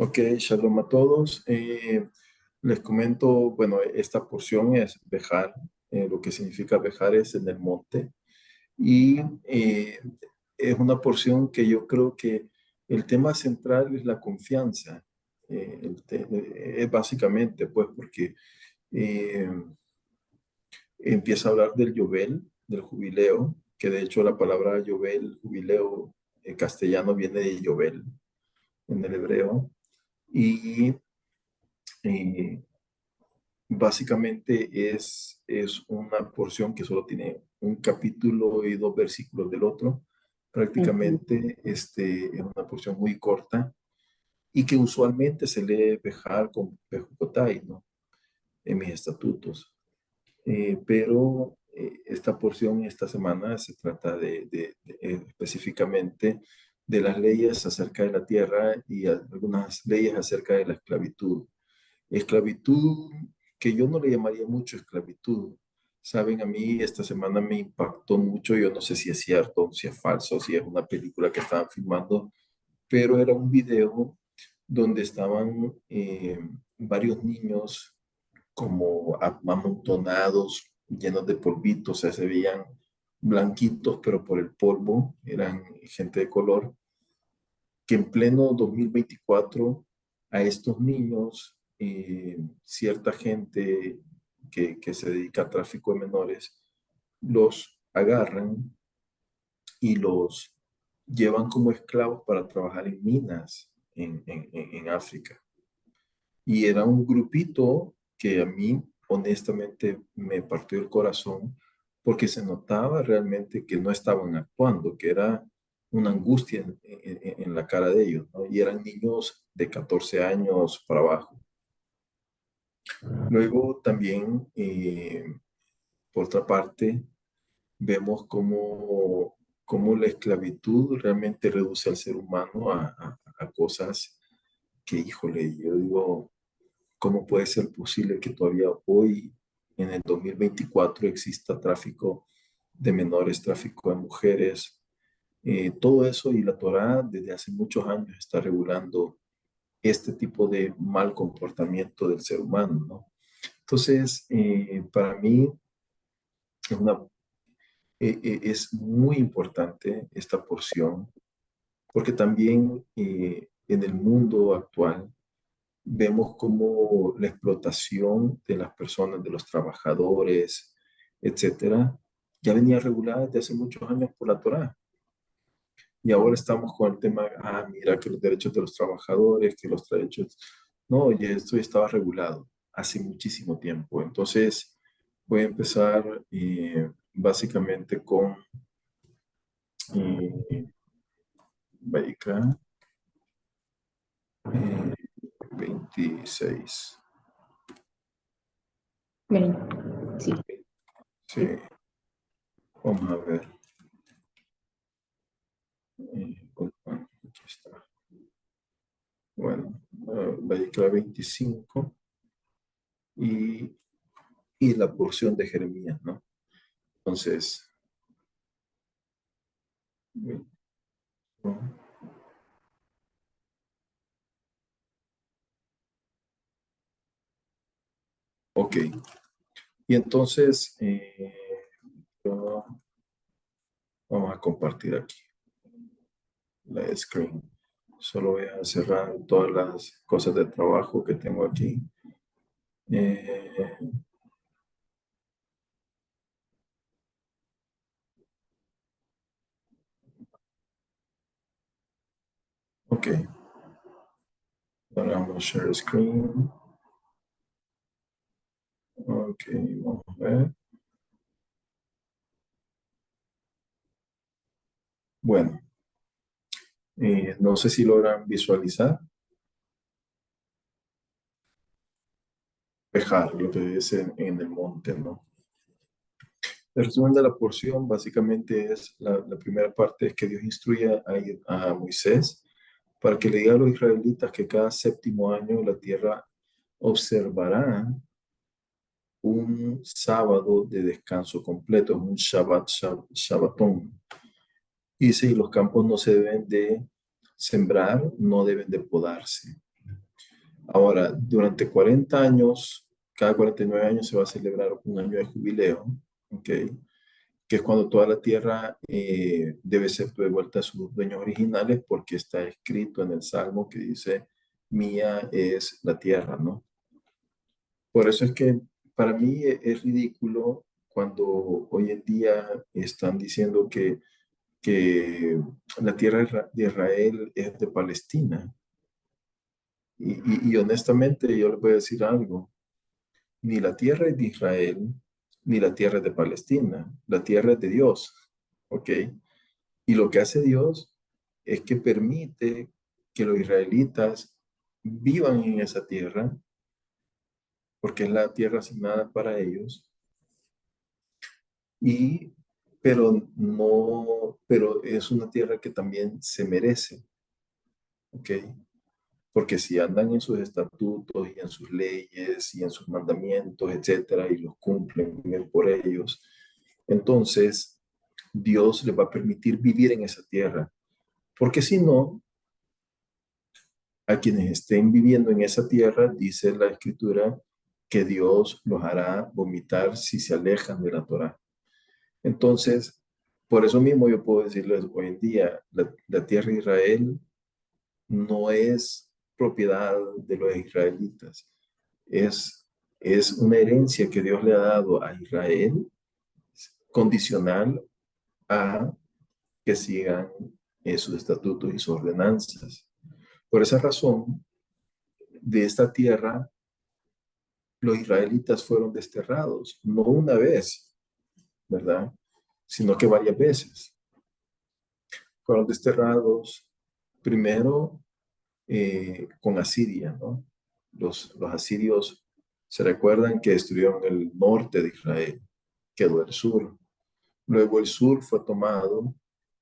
Ok, shalom a todos. Les comento, bueno, esta porción es Bejar. Lo que significa Bejar es en el monte. Y es una porción que yo creo que el tema central es la confianza. Es básicamente, pues, porque eh, empieza a hablar del Yobel, del jubileo, que de hecho la palabra Yobel, jubileo, en castellano viene de Yobel en el hebreo. Y eh, básicamente es una porción que solo tiene un capítulo y dos versículos del otro. Ujú. Prácticamente es una porción muy corta y que usualmente se lee Bejar con Pejupotay, ¿no? En mis estatutos. Pero esta porción esta semana se trata específicamente de las leyes acerca de la tierra y algunas leyes acerca de la esclavitud. Esclavitud que yo no le llamaría mucho esclavitud. Saben, a mí esta semana me impactó mucho, yo no sé si es cierto, si es falso, si es una película que estaban filmando, pero era un video donde estaban varios niños como amontonados, llenos de polvitos, o sea, se veían blanquitos, pero por el polvo, eran gente de color, que en pleno 2024 a estos niños, cierta gente que se dedica a tráfico de menores, los agarran y los llevan como esclavos para trabajar en minas en África. Y era un grupito que a mí honestamente me partió el corazón porque se notaba realmente que no estaban actuando, que era una angustia en la cara de ellos, ¿no? Y eran niños de 14 años para abajo. Luego también, por otra parte, vemos cómo la esclavitud realmente reduce al ser humano a cosas que, híjole, yo digo, ¿cómo puede ser posible que todavía hoy, en el 2024, exista tráfico de menores, tráfico de mujeres? Todo eso y la Torá desde hace muchos años está regulando este tipo de mal comportamiento del ser humano, ¿no? Entonces, para mí es muy importante esta porción porque también en el mundo actual vemos como la explotación de las personas, de los trabajadores, etcétera, ya venía regulada desde hace muchos años por la Torá. Y ahora estamos con el tema, mira, que los derechos de los trabajadores, que los derechos... No, y esto ya estaba regulado hace muchísimo tiempo. Entonces, voy a empezar básicamente con eh, Baikra 26. Bien, sí. Sí, vamos a ver. Aquí está. Bueno, Baikra 25 y, y la porción de Jeremías, ¿no? Entonces, ¿no? Ok. Y entonces, vamos a compartir aquí la screen. Solo voy a cerrar todas las cosas de trabajo que tengo aquí. Eh, ok. Ahora vamos a share screen. Ok, vamos a ver. Bueno, no sé si logran visualizar. Dejar lo que es en el monte, ¿no? El resumen de la porción básicamente es, la primera parte es que Dios instruye a Moisés para que le diga a los israelitas que cada séptimo año la tierra observará un sábado de descanso completo, un Shabbatón. Y si los campos no se deben de sembrar, no deben de podarse. Ahora, durante 40 años, cada 49 años se va a celebrar un año de jubileo, ¿ok? Que es cuando toda la tierra debe ser devuelta a sus dueños originales porque está escrito en el Salmo que dice, mía es la tierra, ¿no? Por eso es que para mí es ridículo cuando hoy en día están diciendo que la tierra de Israel es de Palestina. Y honestamente yo les voy a decir algo, ni la tierra es de Israel, ni la tierra es de Palestina, la tierra es de Dios, ¿ok? Y lo que hace Dios es que permite que los israelitas vivan en esa tierra, porque es la tierra asignada para ellos, y, pero es una tierra que también se merece, ¿ok? Porque si andan en sus estatutos y en sus leyes y en sus mandamientos, etcétera, y los cumplen, viven por ellos, entonces Dios les va a permitir vivir en esa tierra. Porque si no, a quienes estén viviendo en esa tierra, dice la escritura, que Dios los hará vomitar si se alejan de la Torá. Entonces, por eso mismo yo puedo decirles hoy en día, la tierra de Israel no es propiedad de los israelitas, es, es una herencia que Dios le ha dado a Israel, condicional a que sigan sus estatutos y sus ordenanzas. Por esa razón, de esta tierra, los israelitas fueron desterrados, no una vez, ¿verdad? Sino que varias veces. Fueron desterrados primero con Asiria, ¿no? Los asirios se recuerdan que destruyeron el norte de Israel, quedó el sur. Luego el sur fue tomado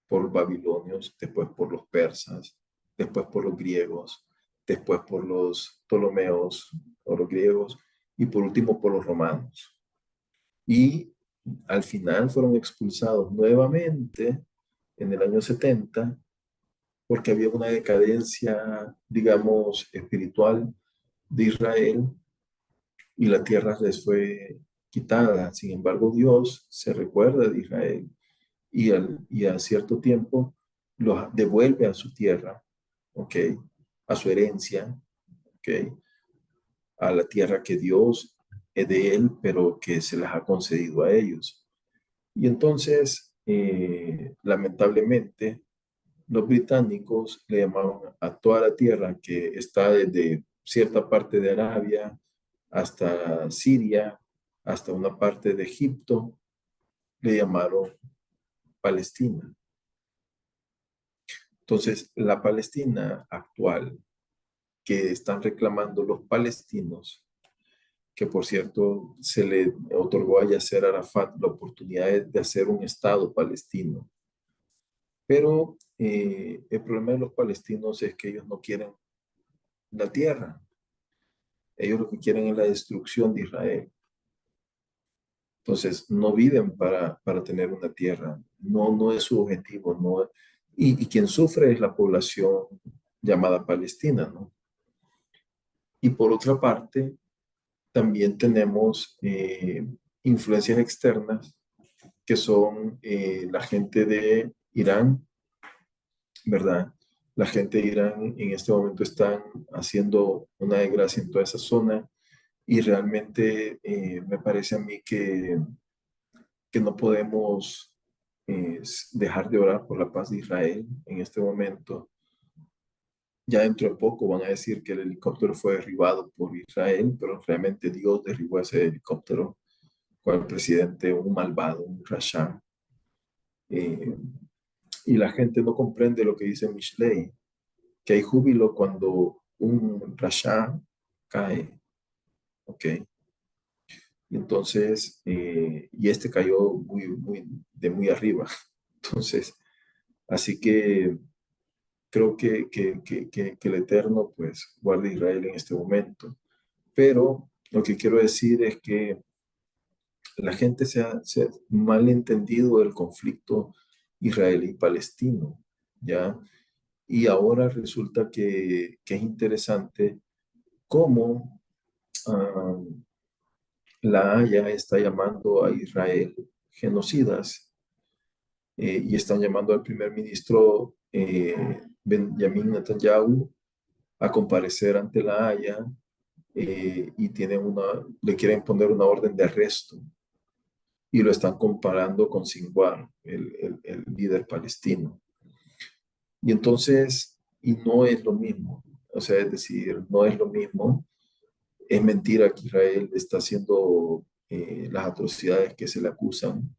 por los babilonios, después por los persas, después por los griegos, después por los ptolomeos o los griegos y por último por los romanos. Y al final fueron expulsados nuevamente en el año 70 porque había una decadencia, digamos, espiritual de Israel y la tierra les fue quitada. Sin embargo, Dios se recuerda de Israel y a cierto tiempo los devuelve a su tierra, ¿ok? A su herencia, ¿ok? A la tierra que Dios es de él, pero que se las ha concedido a ellos. Y entonces, lamentablemente, los británicos le llamaban a toda la tierra que está desde cierta parte de Arabia hasta Siria, hasta una parte de Egipto, le llamaron Palestina. Entonces, la Palestina actual que están reclamando los palestinos, que por cierto se le otorgó a Yasser Arafat la oportunidad de hacer un Estado palestino, pero el problema de los palestinos es que ellos no quieren la tierra. Ellos lo que quieren es la destrucción de Israel. Entonces, no viven para tener una tierra. No, no es su objetivo. No, y quien sufre es la población llamada Palestina, ¿no? Y por otra parte, también tenemos influencias externas que son la gente de Irán, ¿verdad? La gente de Irán en este momento están haciendo una desgracia en toda esa zona y realmente me parece a mí que no podemos dejar de orar por la paz de Israel en este momento. Ya dentro de poco van a decir que el helicóptero fue derribado por Israel, pero realmente Dios derribó ese helicóptero con el presidente, un malvado, un rasha. Eh, y la gente no comprende lo que dice Mishlei, que hay júbilo cuando un rasha cae, ¿ok? Y entonces, y este cayó de muy arriba. Entonces, así que creo que el Eterno pues guarda a Israel en este momento. Pero lo que quiero decir es que la gente se ha mal entendido el conflicto israelí-palestino, ¿ya? Y ahora resulta que es interesante cómo ah, la Haya está llamando a Israel genocidas y están llamando al primer ministro Benjamin Netanyahu a comparecer ante la Haya y le quieren poner una orden de arresto y lo están comparando con Sinwar, el líder palestino. Y entonces, y no es lo mismo, o sea, es decir, no es lo mismo. Es mentira que Israel está haciendo las atrocidades que se le acusan.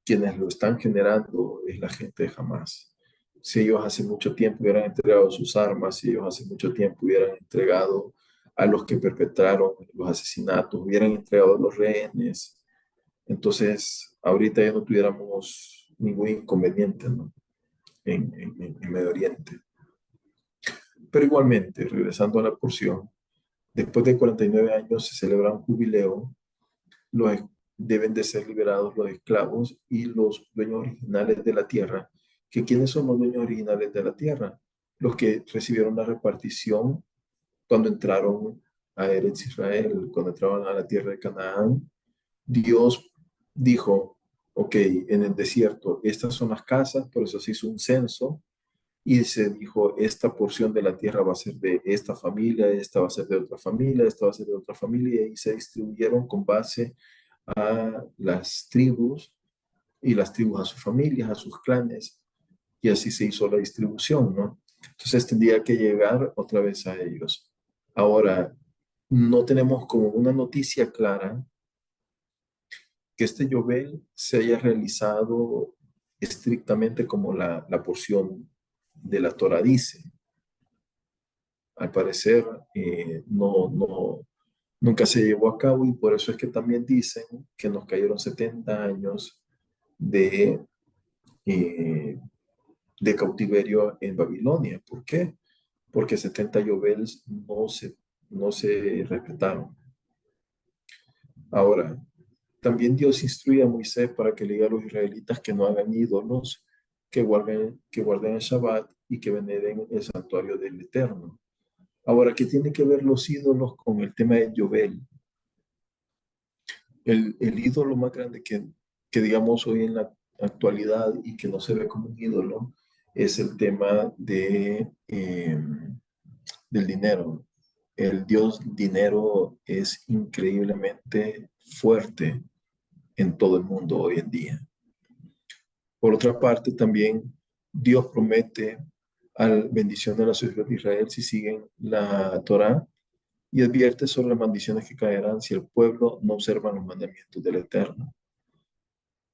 Quienes lo están generando es la gente de Hamas. Si ellos hace mucho tiempo hubieran entregado sus armas, si ellos hace mucho tiempo hubieran entregado a los que perpetraron los asesinatos, hubieran entregado a los rehenes, entonces ahorita ya no tuviéramos ningún inconveniente, ¿no? en Medio Oriente. Pero igualmente, regresando a la porción, después de 49 años se celebra un jubileo, los, deben de ser liberados los esclavos y los dueños originales de la tierra. ¿Que quiénes son los dueños originales de la tierra? Los que recibieron la repartición cuando entraron a Eretz Israel, cuando entraron a la tierra de Canaán. Dios dijo, ok, en el desierto, estas son las casas, por eso se hizo un censo y se dijo, esta porción de la tierra va a ser de esta familia, esta va a ser de otra familia, esta va a ser de otra familia, y se distribuyeron con base a las tribus y las tribus a sus familias, a sus clanes, y así se hizo la distribución, ¿no? Entonces tendría que llegar otra vez a ellos. Ahora, no tenemos como una noticia clara que este Yobel se haya realizado estrictamente como la porción de la Torah dice. Al parecer, nunca se llevó a cabo y por eso es que también dicen que nos cayeron 70 años de, eh, de cautiverio en Babilonia. ¿Por qué? Porque 70 Yobels no se respetaron. Ahora, también Dios instruye a Moisés para que le diga a los israelitas que no hagan ídolos, que guarden el Shabbat y que veneren el santuario del Eterno. Ahora, ¿qué tiene que ver los ídolos con el tema de Yobel? El ídolo más grande que digamos hoy en la actualidad y que no se ve como un ídolo es el tema del dinero. El dios dinero es increíblemente fuerte en todo el mundo hoy en día. Por otra parte, también Dios promete a la bendición de los hijos de Israel si siguen la Torá y advierte sobre las maldiciones que caerán si el pueblo no observa los mandamientos del Eterno.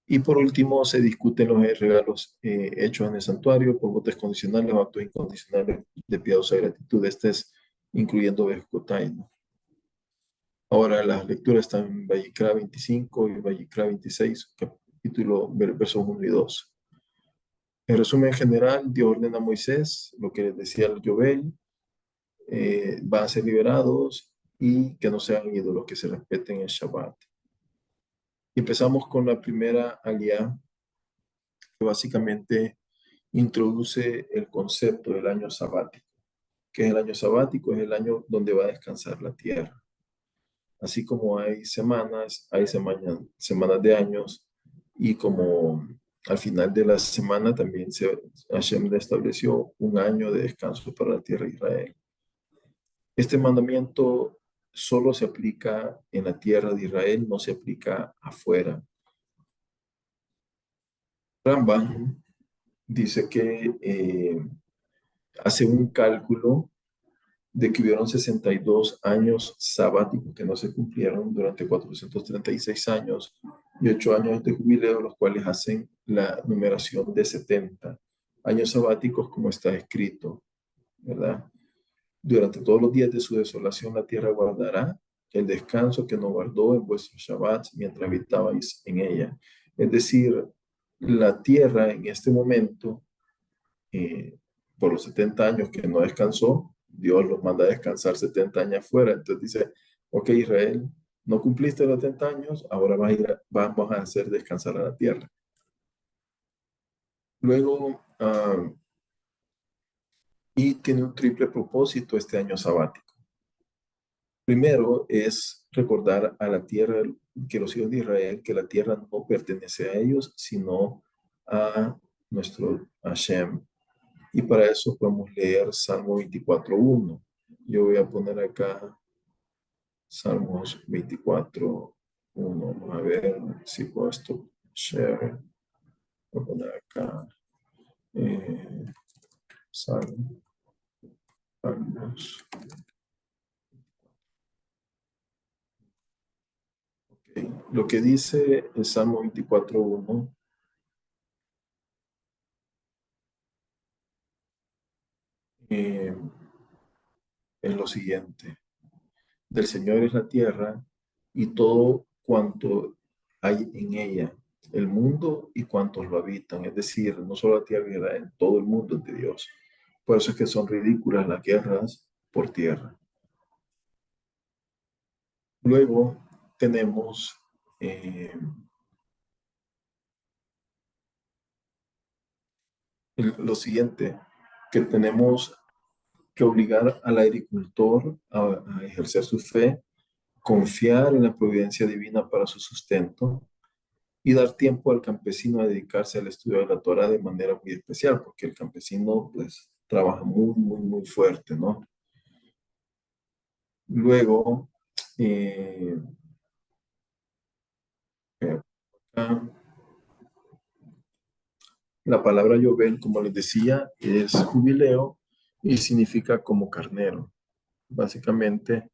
Y por último, se discuten los regalos hechos en el santuario por votos condicionales o actos incondicionales de piadosa gratitud. Este es incluyendo Bejcotai, ¿no? Ahora las lecturas están en Vayikra 25 y Vayikra 26, capítulo versos 1 y 2. En resumen general, Dios ordena a Moisés, lo que les decía el Yobel, van a ser liberados y que no sean ídolos, que se respeten el Shabbat. Y empezamos con la primera aliyah, que básicamente introduce el concepto del año sabático. ¿Qué es el año sabático? Es el año donde va a descansar la tierra. Así como hay semanas de años, y como al final de la semana también Hashem le estableció un año de descanso para la tierra de Israel. Este mandamiento solo se aplica en la tierra de Israel, no se aplica afuera. Rambam dice que hace un cálculo de que hubieron 62 años sabáticos que no se cumplieron durante 436 años y 8 años de jubileo, los cuales hacen la numeración de 70 años sabáticos como está escrito, ¿verdad? Durante todos los días de su desolación la tierra guardará el descanso que no guardó en vuestros Shabbats mientras habitabais en ella. Es decir, la tierra en este momento, eh, por los 70 años que no descansó, Dios los manda a descansar 70 años afuera. Entonces dice, ok Israel, no cumpliste los 70 años, ahora vamos a hacer descansar a la tierra. Luego, y tiene un triple propósito este año sabático. Primero es recordar a la tierra, que los hijos de Israel, que la tierra no pertenece a ellos, sino a nuestro Hashem. Y para eso podemos leer Salmo 24:1. Yo voy a poner acá Salmos 24:1. Vamos a ver si puedo esto share. Voy a poner acá Salmos. Okay. Lo que dice el Salmo 24:1 es lo siguiente. Del Señor es la tierra y todo cuanto hay en ella, el mundo y cuantos lo habitan. Es decir, no solo la tierra, en todo el mundo es de Dios. Por eso es que son ridículas las guerras por tierra. Luego tenemos lo siguiente, que tenemos que obligar al agricultor a ejercer su fe, confiar en la providencia divina para su sustento y dar tiempo al campesino a dedicarse al estudio de la Torah de manera muy especial, porque el campesino pues trabaja muy, muy, muy fuerte, ¿no? Luego, eh, acá, la palabra Yobel, como les decía, es jubileo y significa como carnero. Básicamente,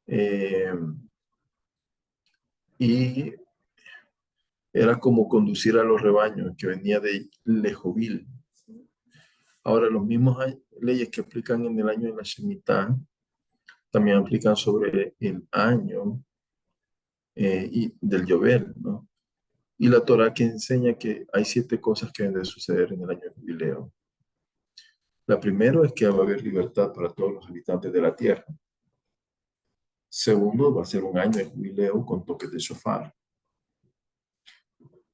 eh, y era como conducir a los rebaños, que venía de Lejobil. Ahora, los mismos leyes que aplican en el año de la Shemitah también aplican sobre el año y del Yobel, ¿no? Y la Torah que enseña que hay 7 cosas que deben de suceder en el año de jubileo. La primera es que va a haber libertad para todos los habitantes de la tierra. Segundo, va a ser un año de jubileo con toques de shofar.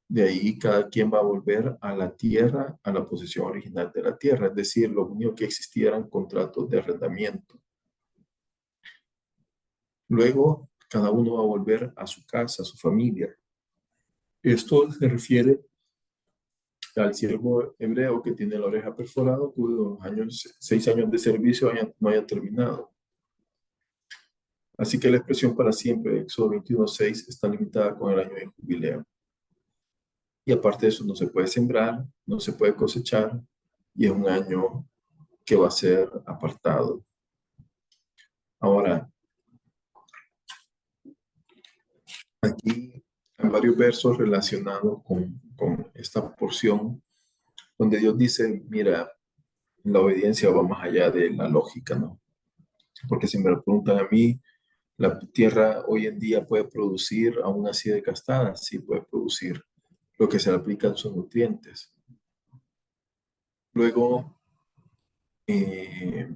De ahí cada quien va a volver a la tierra, a la posesión original de la tierra. Es decir, lo único que existía eran contratos de arrendamiento. Luego, cada uno va a volver a su casa, a su familia. Esto se refiere al siervo hebreo que tiene la oreja perforada, cuyos 6 años de servicio no hayan terminado. Así que la expresión para siempre, Éxodo 21:6, está limitada con el año de jubileo. Y aparte de eso, no se puede sembrar, no se puede cosechar, y es un año que va a ser apartado. Ahora, aquí hay varios versos relacionados con esta porción, donde Dios dice, mira, la obediencia va más allá de la lógica, ¿no? Porque si me lo preguntan a mí, la tierra hoy en día puede producir, aún así desgastada, sí puede producir. Lo que se le aplican son nutrientes. Luego, eh,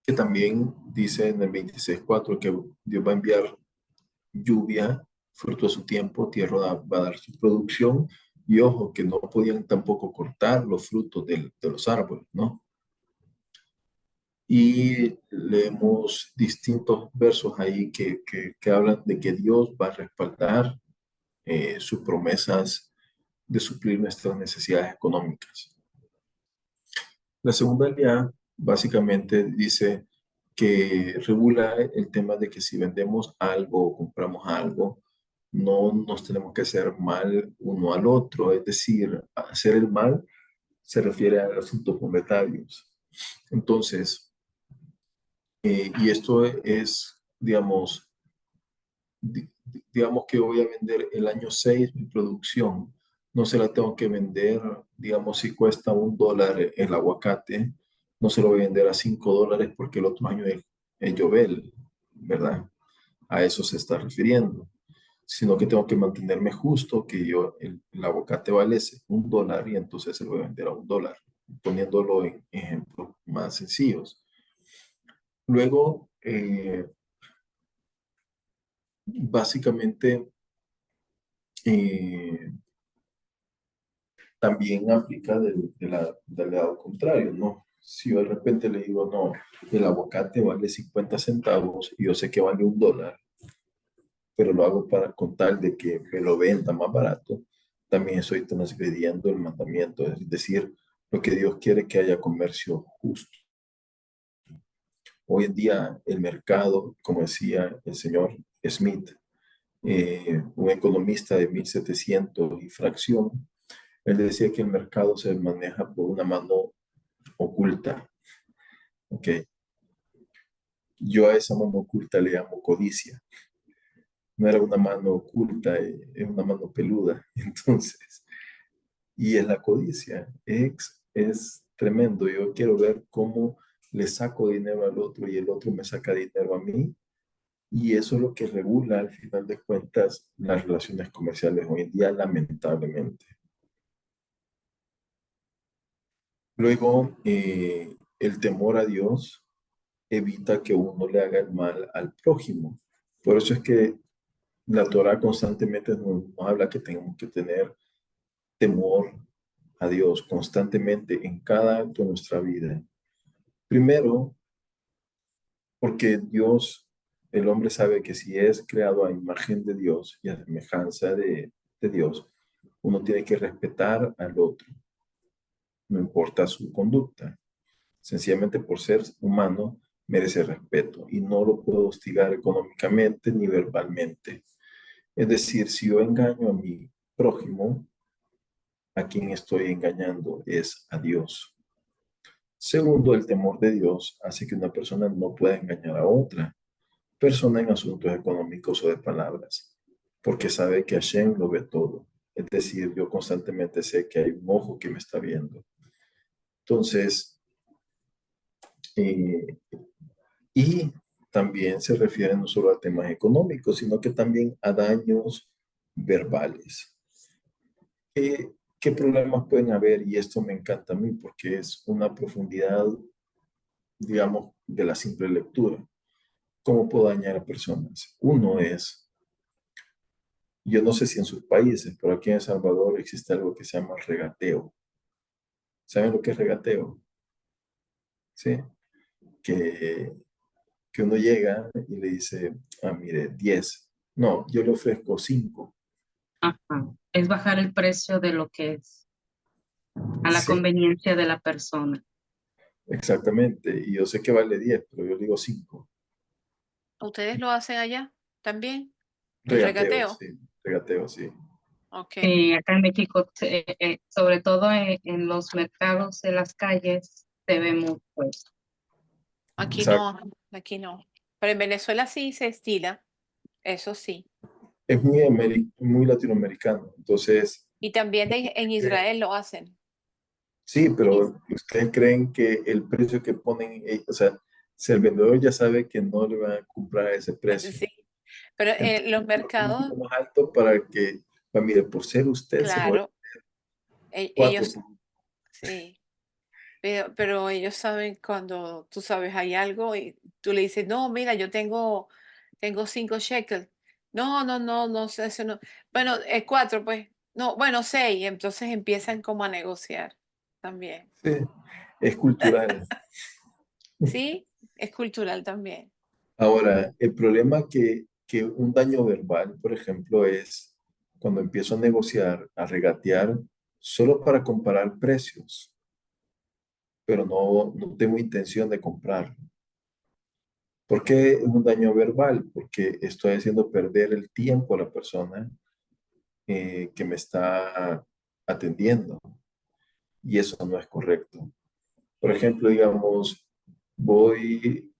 que también dice en el 26:4 que Dios va a enviar lluvia, fruto a su tiempo, tierra va a dar su producción, y ojo, que no podían tampoco cortar los frutos de los árboles, ¿no? Y leemos distintos versos ahí que hablan de que Dios va a respaldar sus promesas de suplir nuestras necesidades económicas. La segunda línea básicamente dice que regula el tema de que si vendemos algo o compramos algo, no nos tenemos que hacer mal uno al otro. Es decir, hacer el mal se refiere a asuntos monetarios. Entonces, y esto es, digamos que voy a vender el año 6 mi producción, no se la tengo que vender, digamos, si cuesta $1 el aguacate, no se lo voy a vender a $5 porque el otro año es Yobel, ¿verdad? A eso se está refiriendo, sino que tengo que mantenerme justo, que el aguacate vale $1 y entonces se lo voy a vender a $1, poniéndolo en ejemplos más sencillos. Luego, básicamente, también aplica del lado contrario, ¿no? Si yo de repente le digo, no, el aguacate vale 50 centavos y yo sé que vale $1, pero lo hago para con tal de que me lo venda más barato, también estoy transgrediendo el mandamiento, es decir, lo que Dios quiere que haya comercio justo. Hoy en día el mercado, como decía el señor Smith, un economista de 1700 y fracción, él decía que el mercado se maneja por una mano oculta. ¿Ok? Yo a esa mano oculta le llamo codicia. No era una mano oculta, es una mano peluda. Entonces, y es la codicia. Es tremendo. Yo quiero ver cómo le saco dinero al otro y el otro me saca dinero a mí. Y eso es lo que regula, al final de cuentas, las relaciones comerciales hoy en día, lamentablemente. Luego, el temor a Dios evita que uno le haga el mal al prójimo. Por eso es que la Torah constantemente nos habla que tenemos que tener temor a Dios constantemente en cada acto de nuestra vida. Primero, porque Dios, el hombre sabe que si es creado a imagen de Dios y a semejanza de Dios, uno tiene que respetar al otro, no importa su conducta. Sencillamente por ser humano, merece respeto y no lo puedo hostigar económicamente ni verbalmente. Es decir, si yo engaño a mi prójimo, a quien estoy engañando es a Dios. Segundo, el temor de Dios hace que una persona no pueda engañar a otra persona en asuntos económicos o de palabras, porque sabe que Hashem lo ve todo. Es decir, yo constantemente sé que hay un ojo que me está viendo. Entonces, eh, y también se refiere no solo a temas económicos, sino que también a daños verbales. ¿Qué problemas pueden haber? Y esto me encanta a mí porque es una profundidad, digamos, de la simple lectura. ¿Cómo puedo dañar a personas? Uno es, yo no sé si en sus países, pero aquí en El Salvador existe algo que se llama regateo. ¿Saben lo que es regateo? ¿Sí? Que, que uno llega y le dice, ah, mire, 10. No, yo le ofrezco 5. Ajá. Es bajar el precio de lo que es a la Sí, conveniencia de la persona. exactamente. Y yo sé que vale 10, pero yo le digo 5. ¿Ustedes lo hacen allá también? El Regateo, regateo. sí. Regateo, sí. Ok. Acá en México, sobre todo en los mercados de las calles, se ve mucho eso. Aquí Exacto. no, aquí no. Pero en Venezuela sí se estila, eso sí. Es muy, muy latinoamericano. Entonces, Y también en Israel lo hacen. sí, En Is- pero ustedes creen que el precio que ponen, o sea, si el vendedor ya sabe que no le van a comprar a ese precio, Sí, pero entonces los lo pone un mercados, poco más alto para que, pues, mire, por ser usted se lo va a claro, cuatro. ellos, sí, pero ellos saben cuando tú sabes hay algo y tú le dices, no, mira, yo tengo 5 shekels. No, no, no, no sé, eso no. Bueno, 4, pues. No, bueno, 6. Entonces empiezan como a negociar también. Sí, es cultural. Sí, es cultural también. Ahora, el problema que un daño verbal, por ejemplo, es cuando empiezo a negociar, a regatear, solo para comparar precios, pero no tengo intención de comprar. ¿Por qué es un daño verbal? Porque estoy haciendo perder el tiempo a la persona que me está atendiendo y eso no es correcto. Por ejemplo, digamos,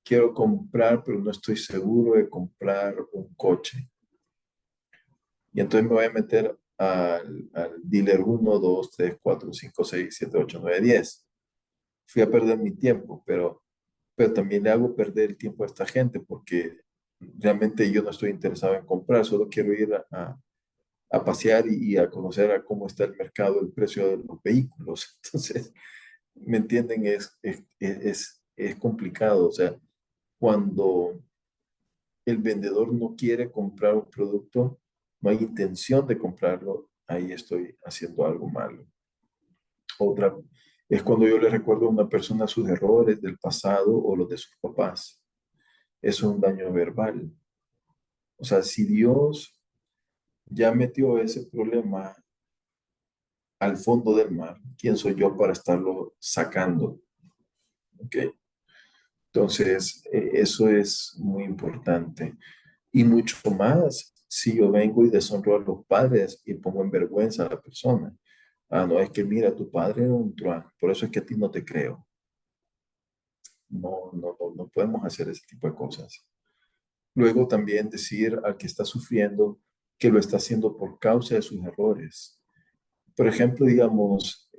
quiero comprar, pero no estoy seguro de comprar un coche. Y entonces me voy a meter al dealer 1, 2, 3, 4, 5, 6, 7, 8, 9, 10. Fui a perder mi tiempo, pero también le hago perder el tiempo a esta gente porque realmente yo no estoy interesado en comprar, solo quiero ir a pasear y a conocer a cómo está el mercado, el precio de los vehículos. Entonces, ¿me entienden? Es complicado. O sea, cuando el vendedor no quiere comprar un producto, no hay intención de comprarlo, ahí estoy haciendo algo malo. Otra, Es cuando yo le recuerdo a una persona sus errores del pasado o los de sus papás. Eso es un daño verbal. O sea, si Dios ya metió ese problema al fondo del mar, ¿quién soy yo para estarlo sacando? ¿Ok? Entonces, eso es muy importante. Y mucho más si yo vengo y deshonro a los padres y pongo en vergüenza a la persona. Ah, no, es que mira, tu padre era un truán, por eso es que a ti no te creo. No, no, no, no podemos hacer ese tipo de cosas. Luego también decir al que está sufriendo que lo está haciendo por causa de sus errores. Por ejemplo, digamos,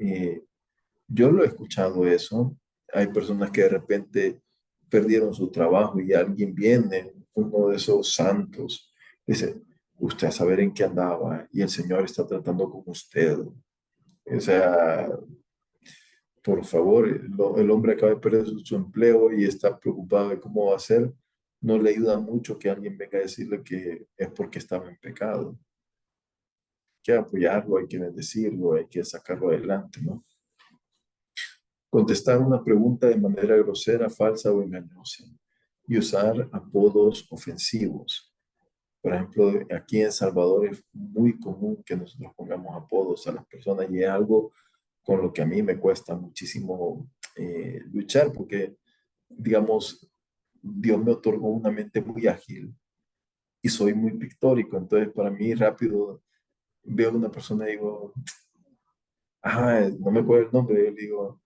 yo lo he escuchado eso. Hay personas que de repente perdieron su trabajo y alguien viene, uno de esos santos, dice, usted a saber en qué andaba y el Señor está tratando con usted. O sea, por favor, el hombre acaba de perder su empleo y está preocupado de cómo va a ser. No le ayuda mucho que alguien venga a decirle que es porque estaba en pecado. Hay que apoyarlo, hay que bendecirlo, hay que sacarlo adelante, ¿no? Contestar una pregunta de manera grosera, falsa o engañosa y usar apodos ofensivos. Por ejemplo, aquí en Salvador es muy común que nosotros pongamos apodos a las personas y es algo con lo que a mí me cuesta muchísimo luchar porque, digamos, Dios me otorgó una mente muy ágil y soy muy pictórico. Entonces, para mí rápido veo a una persona y digo, no me acuerdo el nombre, yo le digo,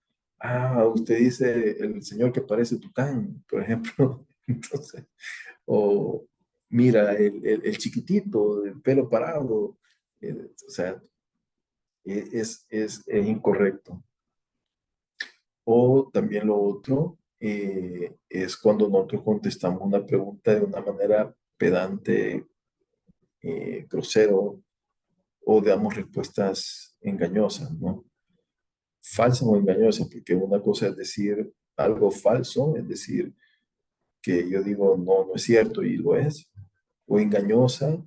usted dice el señor que parece Tucán, por ejemplo. Entonces, o mira, el chiquitito, el pelo parado. O sea, es incorrecto. O también lo otro es cuando nosotros contestamos una pregunta de una manera pedante, grosero, o damos respuestas engañosas, ¿no? Falsas o engañosas, porque una cosa es decir algo falso, es decir, que yo digo no, no es cierto y lo es, o engañosa,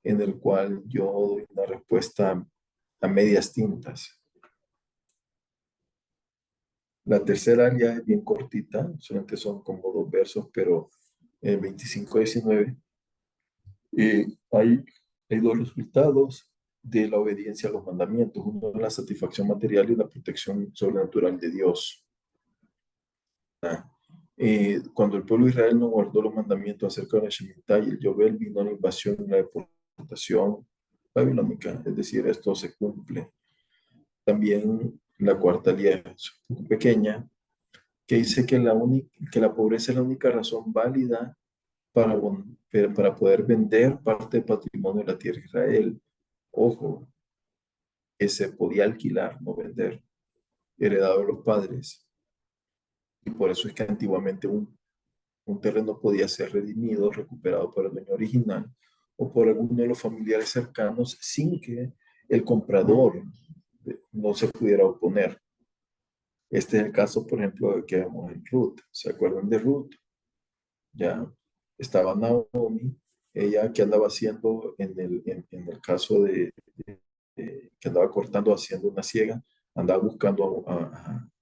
en el cual yo doy una respuesta a medias tintas. La tercera área es bien cortita, solamente son como 2 versos, pero en 25-19 hay, hay 2 resultados de la obediencia a los mandamientos. Uno es la satisfacción material y la protección sobrenatural de Dios. Cuando el pueblo de Israel no guardó los mandamientos acerca de la Shemitah y el Yobel, vino la invasión y la deportación babilónica, es decir, esto se cumple. También la cuarta ley es un poco pequeña, que dice que que la pobreza es la única razón válida para poder vender parte del patrimonio de la tierra de Israel. Ojo, que se podía alquilar, no vender, heredado de los padres. Y por eso es que antiguamente un terreno podía ser redimido, recuperado por el dueño original o por alguno de los familiares cercanos sin que el comprador no se pudiera oponer. Este es el caso, por ejemplo, que vemos en Ruth. ¿Se acuerdan de Ruth? Ya estaba Naomi, ella que andaba haciendo en el caso que andaba cortando, haciendo una siega, andaba buscando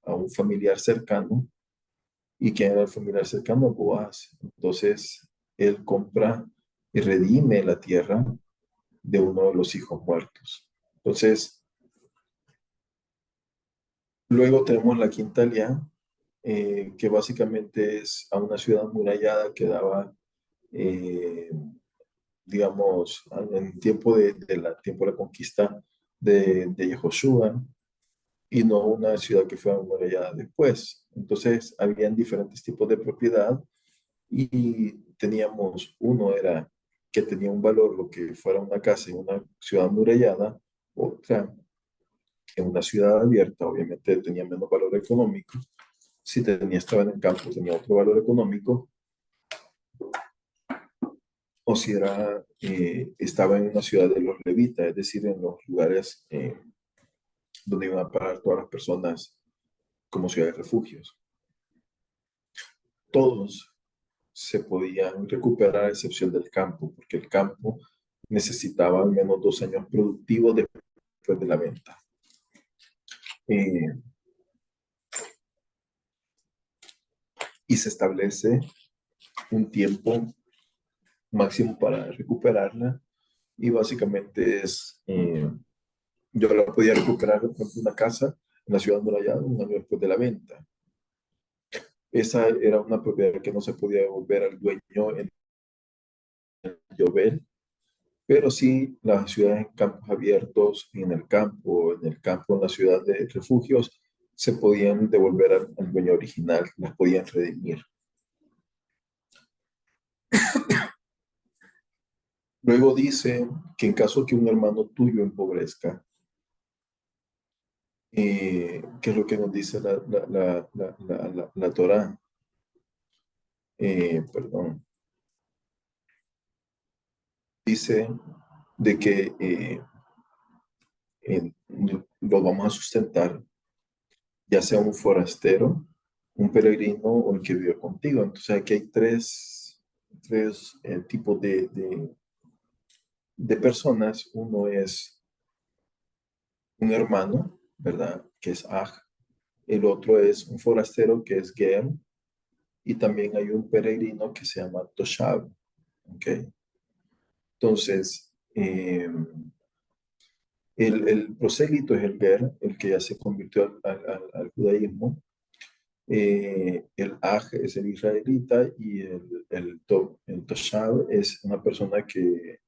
a un familiar cercano. ¿Y quién era el familiar cercano? Boaz. Entonces, él compra y redime la tierra de uno de los hijos muertos. Entonces, luego tenemos la quinta alianza, que básicamente es a una ciudad amurallada que daba, eh, digamos, en tiempo tiempo de la conquista de Yehoshua, y no una ciudad que fue amurallada después. Entonces, habían diferentes tipos de propiedad y teníamos, uno era que tenía un valor lo que fuera una casa en una ciudad amurallada, otra en una ciudad abierta, obviamente tenía menos valor económico. Si estaba en el campo, tenía otro valor económico, o si estaba en una ciudad de los levitas, es decir, en los lugares donde iban a parar todas las personas como ciudades de refugios. Todos se podían recuperar a excepción del campo, porque el campo necesitaba al menos 2 años productivos después de la venta. y se establece un tiempo máximo para recuperarla y básicamente es, yo la podía recuperar por ejemplo, una casa en la ciudad amurallada un año después de la venta. Esa era una propiedad que no se podía devolver al dueño en llover, pero sí las ciudades en campos abiertos, en el campo, en la ciudad de refugios, se podían devolver al dueño original, las podían redimir. Luego dice que en caso que un hermano tuyo empobrezca, ¿qué es lo que nos dice la Torá? Perdón, dice de que eh, lo vamos a sustentar, ya sea un forastero, un peregrino o el que vive contigo. Entonces aquí hay tres tipos de personas. Uno es un hermano, ¿verdad? Que es Aj. El otro es un forastero que es Ger. Y también hay un peregrino que se llama Toshav. ¿Ok? Entonces, el prosélito es el Ger, el que ya se convirtió al judaísmo. El Aj es el israelita y el Toshav es una persona que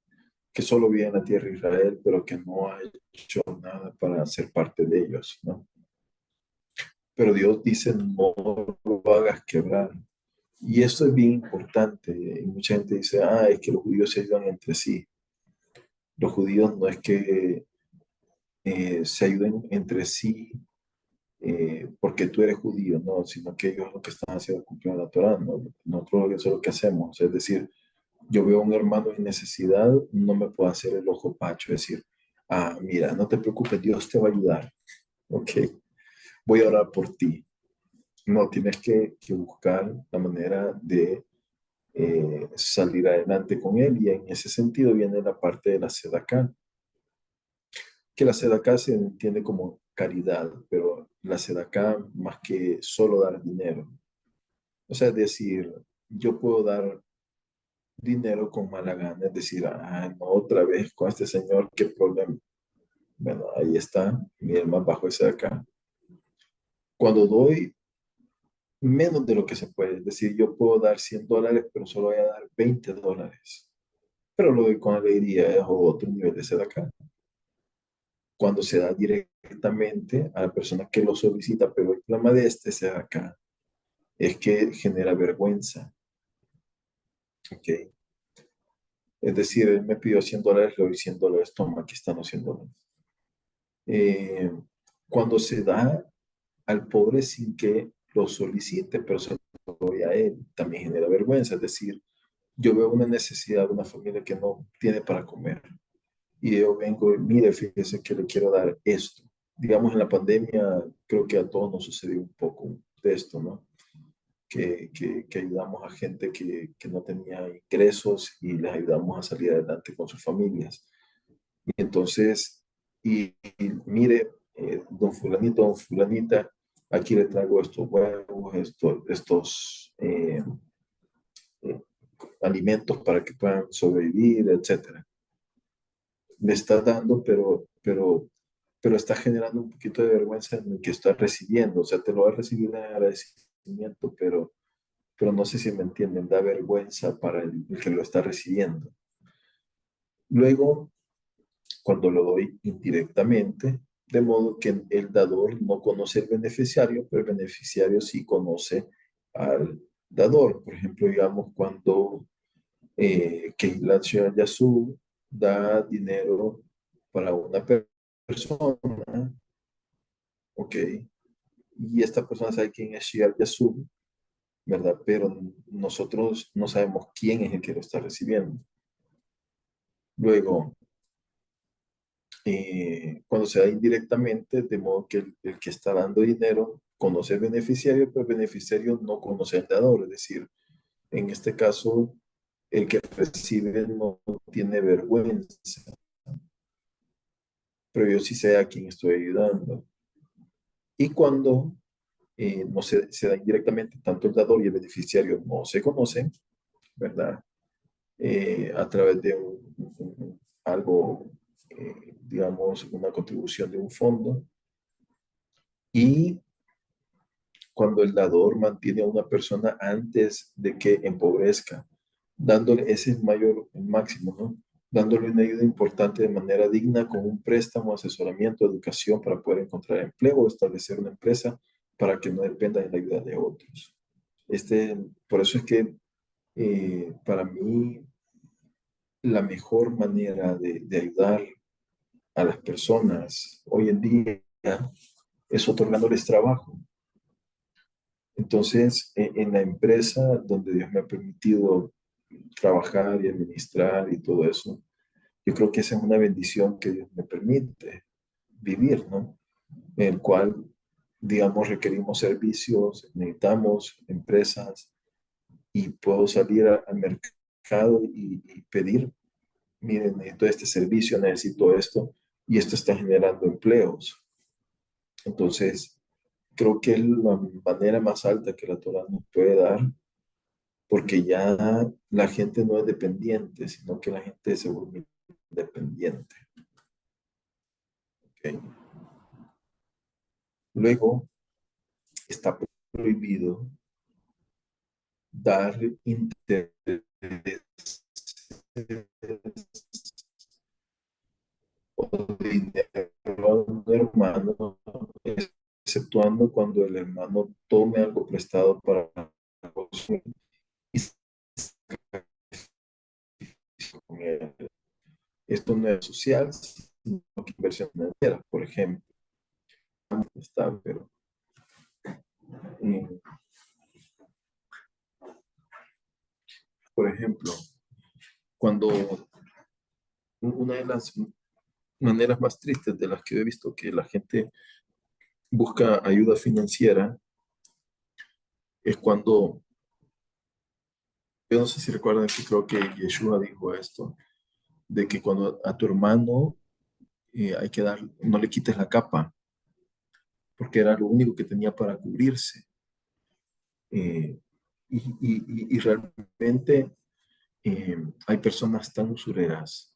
solo vive en la tierra de Israel, pero que no ha hecho nada para ser parte de ellos, ¿no? Pero Dios dice, no lo hagas quebrar. Y esto es bien importante. Y mucha gente dice, es que los judíos se ayudan entre sí. Los judíos no es que se ayuden entre sí porque tú eres judío, no, sino que ellos lo que están haciendo es cumplir la Torah, ¿no? Nosotros eso es lo que hacemos. Es decir, yo veo a un hermano en necesidad, no me puedo hacer el ojo pacho, decir, mira, no te preocupes, Dios te va a ayudar, ok, voy a orar por ti. No, tienes que buscar la manera de salir adelante con él y en ese sentido viene la parte de la sedacá, que la sedacá se entiende como caridad, pero la sedacá más que solo dar dinero. O sea, es decir, yo puedo dar dinero con mala gana, es decir, no, otra vez con este señor, qué problema. Bueno, ahí está, mi más bajo es acá. Cuando doy menos de lo que se puede, es decir, yo puedo dar $100, pero solo voy a dar $20, pero lo doy con alegría, es otro nivel de acá. Cuando se da directamente a la persona que lo solicita, pero el problema de este acá es que genera vergüenza, ¿ok? Es decir, él me pidió $100, le doy $100, toma, aquí están los $100. Eh, Cuando se da al pobre sin que lo solicite, pero se lo doy a él, también genera vergüenza. Es decir, yo veo una necesidad de una familia que no tiene para comer y yo vengo y mire, fíjese que le quiero dar esto. Digamos, en la pandemia creo que a todos nos sucedió un poco de esto, ¿no? Que ayudamos a gente que no tenía ingresos y les ayudamos a salir adelante con sus familias. Y entonces, y mire, don fulanito, don fulanita, aquí le traigo estos huevos, estos eh, alimentos para que puedan sobrevivir, etcétera. Le está dando, pero está generando un poquito de vergüenza en el que está recibiendo. O sea, te lo va a recibir en agradecimiento, pero no sé si me entienden, da vergüenza para el que lo está recibiendo. Luego, cuando lo doy indirectamente, de modo que el dador no conoce al beneficiario, pero el beneficiario sí conoce al dador. Por ejemplo, digamos, cuando Keilat Yasu da dinero para una persona, ok, y esta persona sabe quién es Shiar Yasu, ¿verdad? Pero nosotros no sabemos quién es el que lo está recibiendo. Luego, cuando se da indirectamente, de modo que el que está dando dinero conoce al beneficiario, pero el beneficiario no conoce al dador. Es decir, en este caso, el que recibe no tiene vergüenza, pero yo sí sé a quién estoy ayudando. Y cuando no se da indirectamente, tanto el dador y el beneficiario no se conocen, ¿verdad? A través de algo, digamos, una contribución de un fondo. Y cuando el dador mantiene a una persona antes de que empobrezca, dándole, ese es mayor, el máximo, ¿no? Dándole una ayuda importante de manera digna con un préstamo, asesoramiento, educación para poder encontrar empleo o establecer una empresa para que no dependa de la ayuda de otros. Por eso es que para mí la mejor manera de ayudar a las personas hoy en día es otorgándoles trabajo. Entonces, en la empresa donde Dios me ha permitido trabajar y administrar y todo eso, yo creo que esa es una bendición que Dios me permite vivir, ¿no? En el cual, digamos, requerimos servicios, necesitamos empresas y puedo salir al mercado y pedir, miren, necesito este servicio, necesito esto, y esto está generando empleos. Entonces, creo que es la manera más alta que la Torah nos puede dar, porque ya la gente no es dependiente, sino que la gente se vuelve independiente. ¿Okay? Luego, está prohibido dar interés o dinero a un hermano, exceptuando cuando el hermano tome algo prestado para consumir y se con él. Esto no es social, sino que inversión financiera, por ejemplo. Está, pero, eh, por ejemplo, cuando una de las maneras más tristes de las que he visto que la gente busca ayuda financiera es cuando, yo no sé si recuerdan que creo que Yeshua dijo esto, de que cuando a tu hermano hay que dar, no le quites la capa, porque era lo único que tenía para cubrirse. Eh, y realmente hay personas tan usureras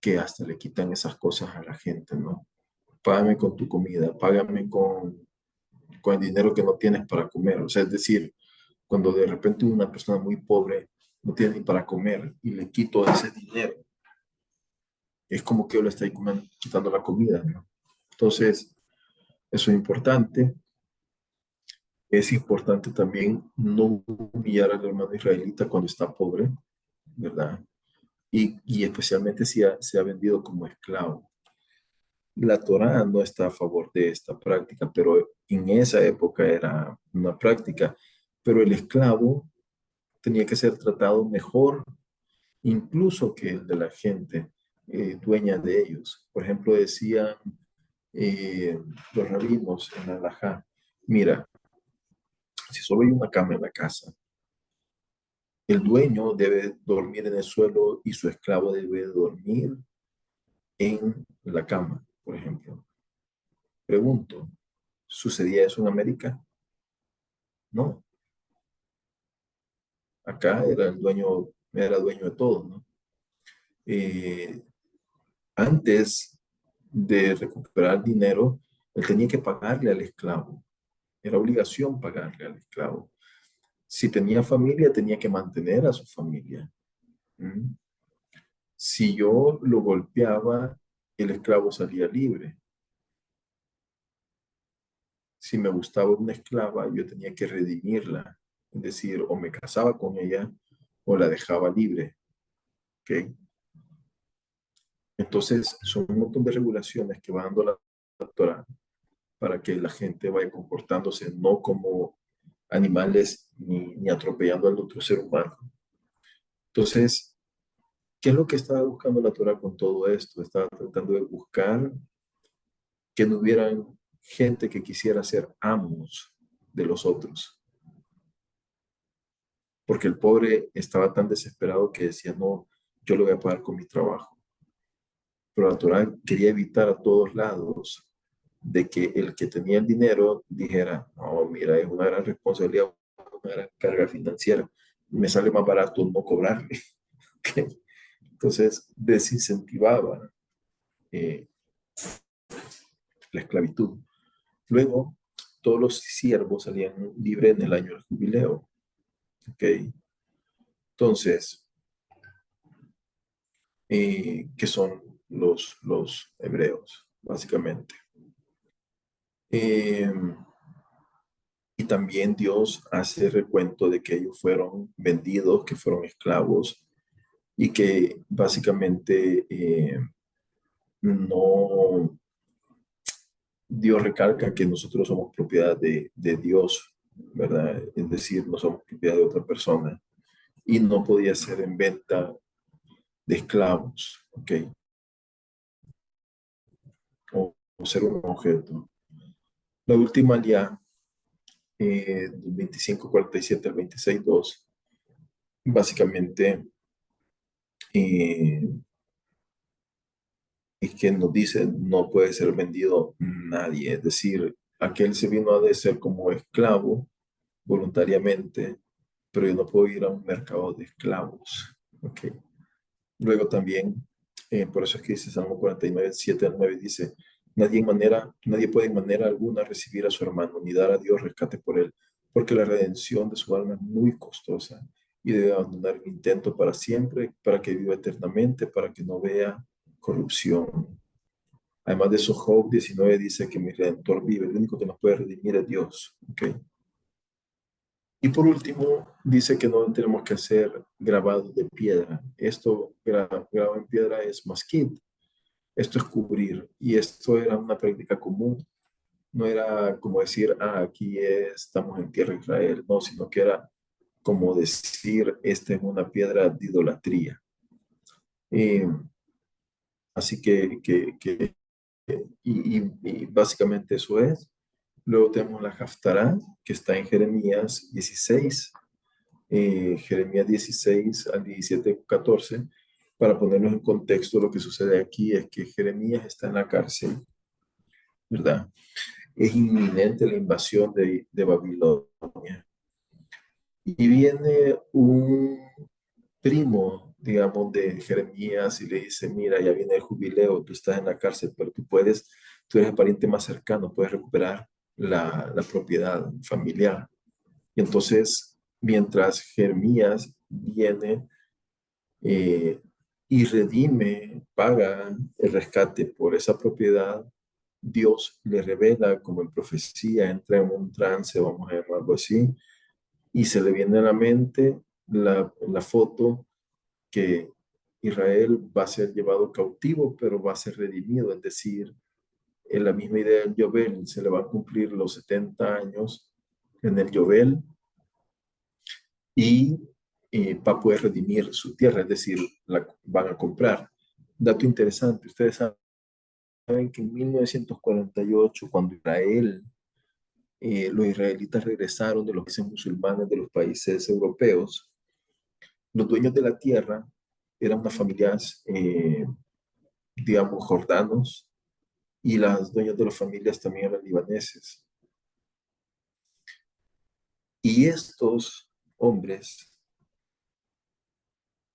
que hasta le quitan esas cosas a la gente, ¿no? Págame con tu comida, págame con el dinero que no tienes para comer. O sea, es decir, cuando de repente una persona muy pobre no tiene ni para comer y le quito ese dinero, es como que yo le estoy quitando la comida, ¿no? Entonces, eso es importante. Es importante también no humillar al hermano israelita cuando está pobre, ¿verdad? Y especialmente si se ha vendido como esclavo. La Torá no está a favor de esta práctica, pero en esa época era una práctica. Pero el esclavo tenía que ser tratado mejor, incluso que el de la gente dueña de ellos. Por ejemplo, decían los rabinos en la Halajá, mira, si solo hay una cama en la casa, el dueño debe dormir en el suelo y su esclavo debe dormir en la cama, por ejemplo. Pregunto, ¿sucedía eso en América? No. Acá era dueño de todo, ¿no? Eh, Antes de recuperar dinero, él tenía que pagarle al esclavo. Era obligación pagarle al esclavo. Si tenía familia, tenía que mantener a su familia. ¿Mm? Si yo lo golpeaba, el esclavo salía libre. Si me gustaba una esclava, yo tenía que redimirla. Es decir, o me casaba con ella o la dejaba libre. ¿Ok? Entonces, son un montón de regulaciones que va dando la Torá para que la gente vaya comportándose no como animales ni atropellando al otro ser humano. Entonces, ¿qué es lo que estaba buscando la Torá con todo esto? Estaba tratando de buscar que no hubieran gente que quisiera ser amos de los otros, porque el pobre estaba tan desesperado que decía, no, yo lo voy a pagar con mi trabajo. Pero la Torá quería evitar a todos lados de que el que tenía el dinero dijera, no, mira, es una gran responsabilidad, una gran carga financiera, me sale más barato no cobrarle. ¿Ok? Entonces desincentivaba eh, la esclavitud. Luego, todos los siervos salían libres en el año del jubileo. ¿Ok? Entonces, ¿qué son los hebreos, básicamente? Eh, y también Dios hace recuento de que ellos fueron vendidos, que fueron esclavos y que básicamente no, Dios recalca que nosotros somos propiedad de Dios, ¿verdad? Es decir, no somos propiedad de otra persona y no podía ser en venta de esclavos, ¿ok? O ser un objeto. La última ya, del 25:47 al 26:2, básicamente es que nos dice, no puede ser vendido nadie, es decir, aquel se vino a de ser como esclavo voluntariamente, pero yo no puedo ir a un mercado de esclavos. ¿Ok? Luego también, por eso es que dice Salmo 49, 7 al 9, dice, nadie puede en manera alguna recibir a su hermano, ni dar a Dios rescate por él, porque la redención de su alma es muy costosa y debe abandonar el intento para siempre, para que viva eternamente, para que no vea corrupción. Además de eso, Job 19 dice que mi Redentor vive, el único que nos puede redimir es Dios. ¿Ok? Y por último, dice que no tenemos que hacer grabado de piedra. Esto, grabado en piedra, es masquit. Esto es cubrir. Y esto era una práctica común. No era como decir, aquí estamos en tierra de Israel. No, sino que era como decir, esta es una piedra de idolatría. Eh, así y básicamente eso es. Luego tenemos la Haftarah, que está en Jeremías 16. Jeremías 16 al 17, 14, para ponernos en contexto, lo que sucede aquí es que Jeremías está en la cárcel, ¿verdad? Es inminente la invasión de Babilonia. Y viene un primo, digamos, de Jeremías y le dice, mira, ya viene el jubileo, tú estás en la cárcel, pero tú eres el pariente más cercano, puedes recuperar la propiedad familiar. Y entonces, mientras Jeremías viene eh, y redime, paga el rescate por esa propiedad, Dios le revela como en profecía, entra en un trance, vamos a llamarlo así, y se le viene a la mente la foto que Israel va a ser llevado cautivo, pero va a ser redimido, es decir, en la misma idea del Yobel, se le van a cumplir los 70 años en el Yobel y para poder redimir su tierra, es decir, la van a comprar. Dato interesante, ustedes saben que en 1948, cuando los israelitas regresaron de los países musulmanes, de los países europeos, los dueños de la tierra eran unas familias, digamos, jordanos, y las dueñas de las familias también eran libaneses. Y estos hombres,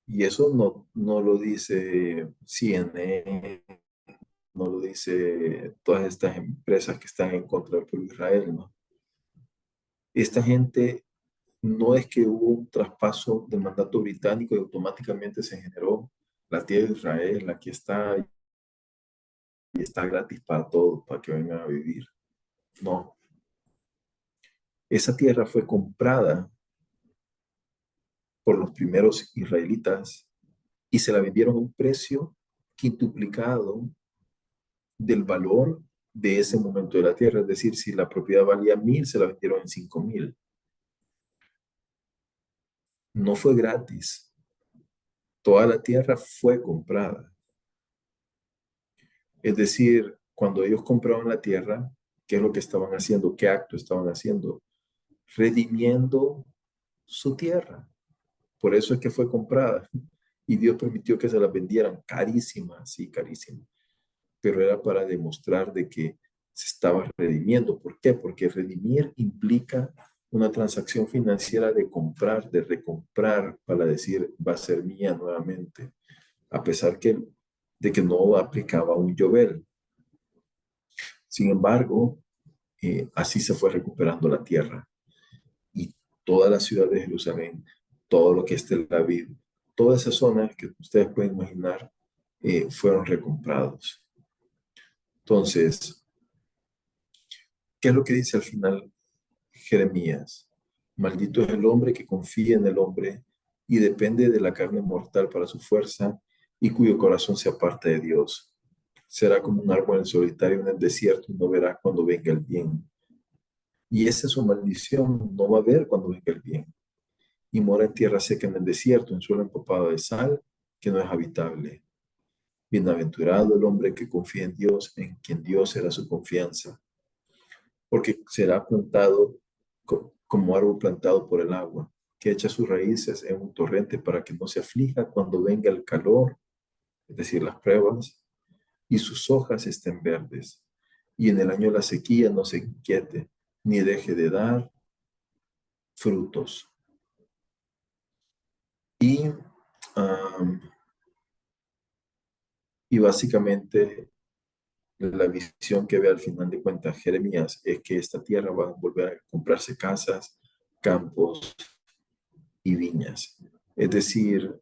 y eso no lo dice CNN, no lo dice todas estas empresas que están en contra del pueblo de Israel, ¿no? Esta gente no es que hubo un traspaso del mandato británico y automáticamente se generó la tierra de Israel, aquí está y está gratis para todos, para que vengan a vivir. No, esa tierra fue comprada por los primeros israelitas y se la vendieron a un precio quintuplicado del valor de ese momento de la tierra. Es decir, si la propiedad valía 1,000, se la vendieron en 5,000. No fue gratis. Toda la tierra fue comprada. Es decir, cuando ellos compraron la tierra, ¿qué es lo que estaban haciendo? ¿Qué acto estaban haciendo? Redimiendo su tierra. Por eso es que fue comprada. Y Dios permitió que se la vendieran carísima, sí, carísima. Pero era para demostrar de que se estaba redimiendo. ¿Por qué? Porque redimir implica una transacción financiera de comprar, de recomprar, para decir, va a ser mía nuevamente, a pesar de que no aplicaba un Yobel. Sin embargo, así se fue recuperando la tierra y toda la ciudad de Jerusalén, todo lo que es Tel Aviv, todas esas zonas que ustedes pueden imaginar, fueron recomprados. Entonces, ¿qué es lo que dice al final Jeremías? Maldito es el hombre que confía en el hombre y depende de la carne mortal para su fuerza y cuyo corazón se aparta de Dios. Será como un árbol en solitario en el desierto y no verá cuando venga el bien. Y esa es su maldición, no va a ver cuando venga el bien. Y mora en tierra seca en el desierto, en suelo empapado de sal, que no es habitable. Bienaventurado el hombre que confía en Dios, en quien Dios será su confianza, porque será plantado como árbol plantado por el agua, que echa sus raíces en un torrente para que no se aflija cuando venga el calor, es decir, las pruebas, y sus hojas estén verdes. Y en el año de la sequía no se inquiete, ni deje de dar frutos. Y, um, y básicamente la visión que ve al final de cuentas Jeremías es que esta tierra va a volver a comprarse casas, campos y viñas. Es decir,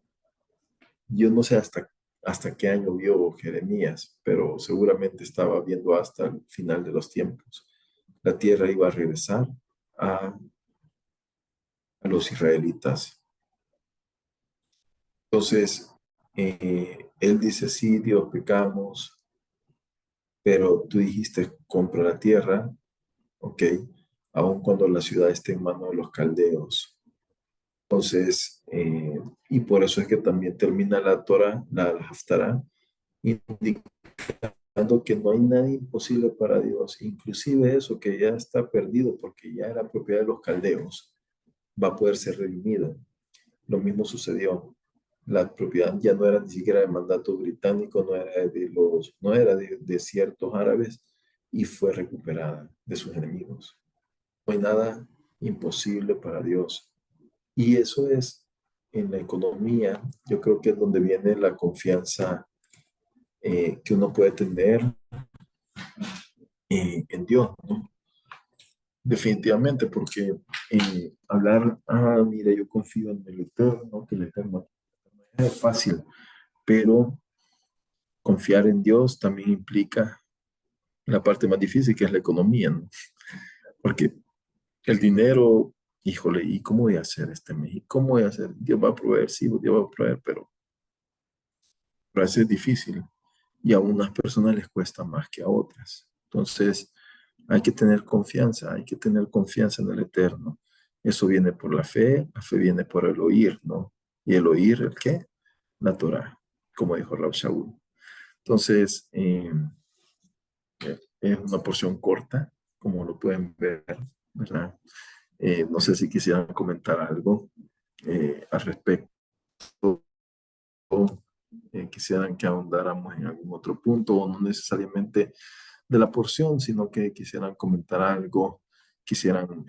yo no sé hasta qué año vio Jeremías, pero seguramente estaba viendo hasta el final de los tiempos. La tierra iba a regresar a, a los israelitas. Entonces, él dice, sí, Dios, pecamos, pero tú dijiste, compra la tierra, ok, aun cuando la ciudad esté en manos de los caldeos. Entonces, y por eso es que también termina la Torah, la Haftarah, indicando que no hay nada imposible para Dios, inclusive eso que ya está perdido porque ya era propiedad de los caldeos, va a poder ser redimida. Lo mismo sucedió. La propiedad ya no era ni siquiera de mandato británico, no era de ciertos árabes y fue recuperada de sus enemigos. No hay nada imposible para Dios. Y eso es en la economía, yo creo que es donde viene la confianza que uno puede tener en Dios, ¿no? Definitivamente, porque hablar, mira, yo confío en el Eterno, que el Eterno es fácil, pero confiar en Dios también implica la parte más difícil, que es la economía, ¿no? Porque el dinero, híjole, ¿y cómo voy a hacer este mes? ¿Y cómo voy a hacer? Dios va a proveer, sí, Dios va a proveer, pero a veces es difícil y a unas personas les cuesta más que a otras. Entonces, hay que tener confianza en el Eterno. Eso viene por la fe viene por el oír, ¿no? Y el oír, ¿el qué? La Torah, como dijo Rab Shaul. Entonces, es una porción corta, como lo pueden ver, ¿verdad? No sé si quisieran comentar algo al respecto, quisieran que ahondáramos en algún otro punto, o no necesariamente de la porción, sino que quisieran comentar algo, quisieran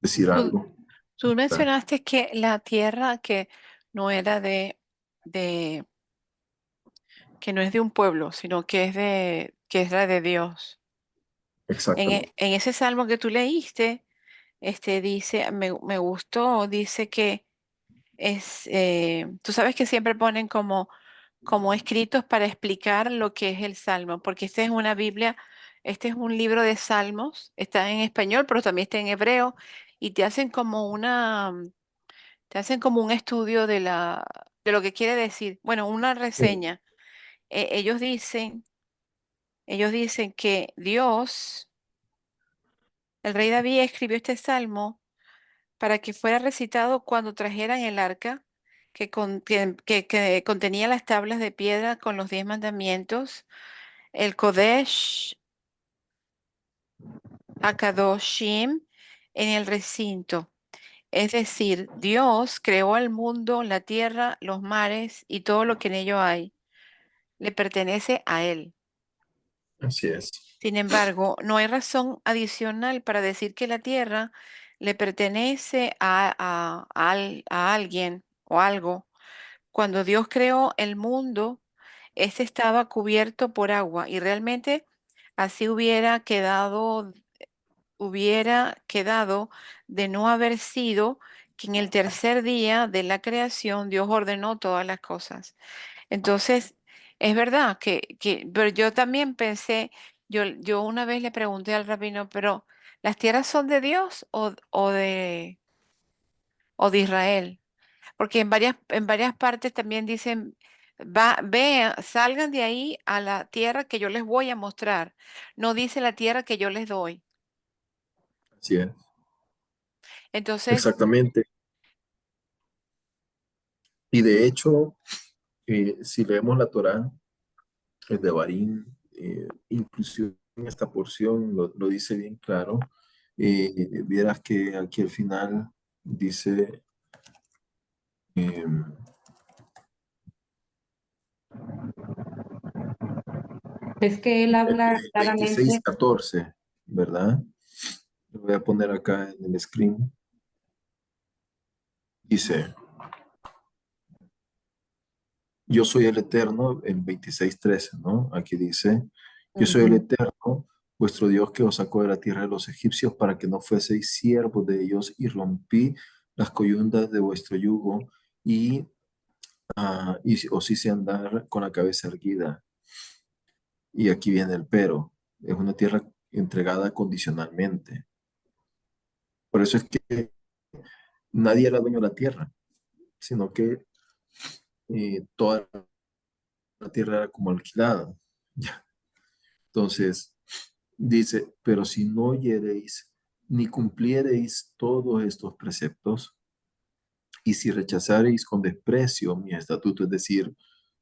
decir Tú, algo. tú ¿Verdad? mencionaste que la tierra que no era de, que no es de un pueblo, sino que que es la de Dios. Exactamente. En ese salmo que tú leíste, dice, me gustó, dice que tú sabes que siempre ponen como escritos para explicar lo que es el salmo, porque esta es una Biblia, este es un libro de salmos, está en español, pero también está en hebreo, y te hacen como un estudio de lo que quiere decir, bueno, una Sí, reseña. Eh, ellos dicen, ellos dicen que Dios, el rey David escribió este salmo para que fuera recitado cuando trajeran el arca que contenía las tablas de piedra con los 10 mandamientos, el Kodesh Akadoshim, en el recinto. Es decir, Dios creó el mundo, la tierra, los mares y todo lo que en ello hay. Le pertenece a Él. así es. Sin embargo, no hay razón adicional para decir que la tierra le pertenece a alguien o algo. Cuando Dios creó el mundo, este estaba cubierto por agua y realmente así hubiera quedado de no haber sido que en el tercer día de la creación Dios ordenó todas las cosas. Entonces, es verdad pero yo también pensé, yo una vez le pregunté al rabino, pero ¿las tierras son de Dios o de Israel? Porque en varias partes también dicen, vean, salgan de ahí a la tierra que yo les voy a mostrar. No dice la tierra que yo les doy. Así es, Entonces, exactamente. Y de hecho, si leemos la Torá, el de Barín, inclusive en esta porción lo dice bien claro. Vieras que aquí al final dice, eh, Es que él habla claramente. 26:14, ¿verdad? Lo voy a poner acá en el screen. Dice, yo soy el Eterno, el 26:13, ¿no? Aquí dice, yo soy el Ujú. Eterno, vuestro Dios que os sacó de la tierra de los egipcios para que no fueseis siervos de ellos y rompí las coyundas de vuestro yugo y os hice andar con la cabeza erguida. Y aquí viene el pero, es una tierra entregada condicionalmente. Por eso es que nadie era dueño de la tierra, sino que toda la tierra era como alquilada. Entonces, dice, pero si no oyereis ni cumpliereis todos estos preceptos, y si rechazareis con desprecio mi estatuto, es decir,